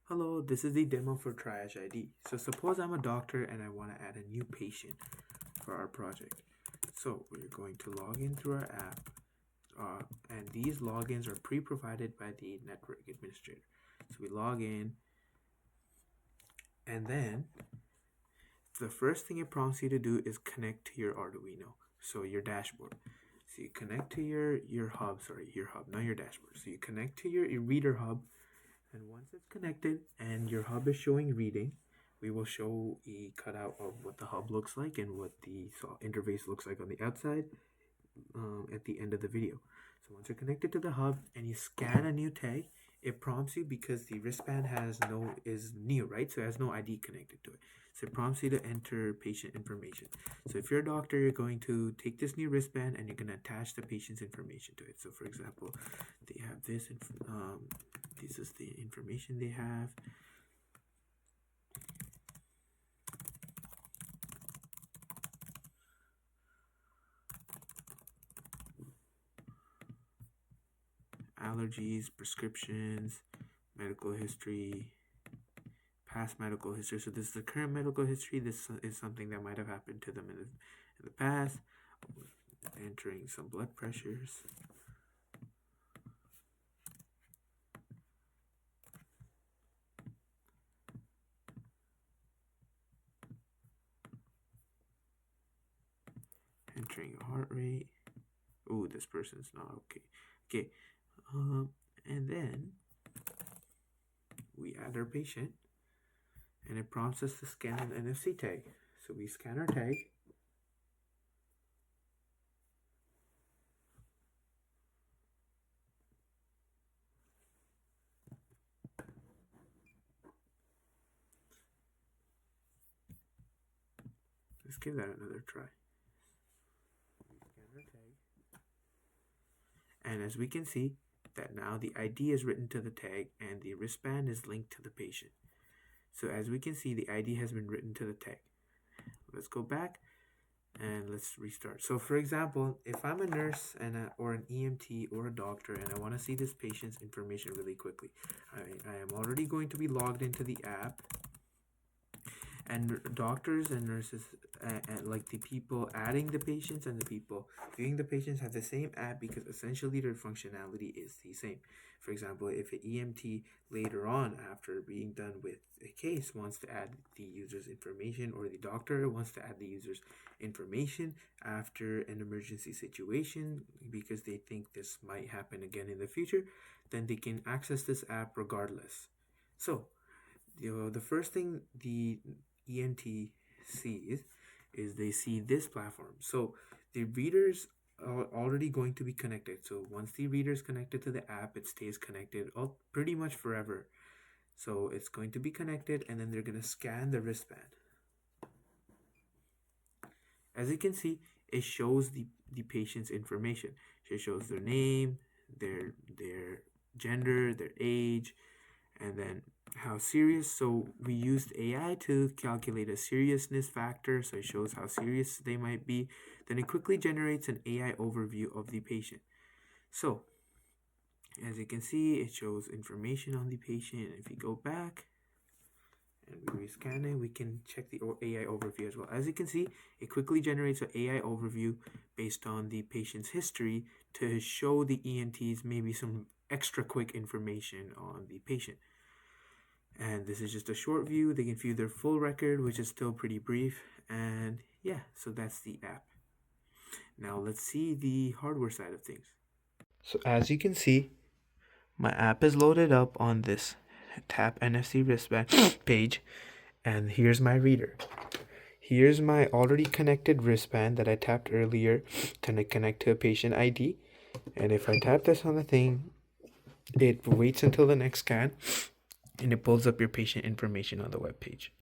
Hello, this is the demo for TriageID. So suppose I'm a doctor and I want to add a new patient for our project. So we're going to log in through our app, and these logins are pre-provided by the network administrator. So we log in, and then the first thing it prompts you to do is connect to your Arduino, so your dashboard. So you connect to your hub, not your dashboard. So you connect to your reader hub. And once it's connected and your hub is showing reading, we will show a cutout of what the hub looks like and what the interface looks like on the outside at the end of the video. So once you're connected to the hub and you scan a new tag, it prompts you because the wristband is new, right? So it has no ID connected to it. So it prompts you to enter patient information. So if you're a doctor, you're going to take this new wristband and you're going to attach the patient's information to it. So for example, they have this is the information they have. Allergies, prescriptions, medical history, past medical history. So this is the current medical history. This is something that might have happened to them in the past. Entering some blood pressures. Entering a heart rate. Oh, this person's not okay. Okay. And then we add our patient, and it prompts us to scan an NFC tag. So we scan our tag. Let's give that another try. Scan our tag. And as we can see, that now the ID is written to the tag and the wristband is linked to the patient. So as we can see, the ID has been written to the tag. Let's go back and let's restart. So for example, if I'm a nurse or an EMT or a doctor and I want to see this patient's information really quickly, I am already going to be logged into the app. And doctors and nurses, like the people adding the patients and the people viewing the patients, have the same app because essentially their functionality is the same. For example, if an EMT later on, after being done with a case, wants to add the user's information, or the doctor wants to add the user's information after an emergency situation because they think this might happen again in the future, then they can access this app regardless. So, the first thing the EMT sees is they see this platform. So the readers are already going to be connected. So once the reader is connected to the app, it stays connected pretty much forever. So it's going to be connected, and then they're going to scan the wristband. As you can see, it shows the patient's information. It shows their name, their gender, their age, and then how serious. So we used AI to calculate a seriousness factor, so it shows how serious they might be. Then it quickly generates an AI overview of the patient. So as you can see, it shows information on the patient. If you go back and we rescan it, we can check the AI overview as well. As you can see, it quickly generates an AI overview based on the patient's history to show the ENTs maybe some extra quick information on the patient. And this is just a short view. They can view their full record, which is still pretty brief. And yeah, so that's the app. Now let's see the hardware side of things. So as you can see, my app is loaded up on this Tap NFC wristband page, and here's my reader. Here's my already connected wristband that I tapped earlier to connect to a patient ID. And if I tap this on the thing, it waits until the next scan, and it pulls up your patient information on the web page.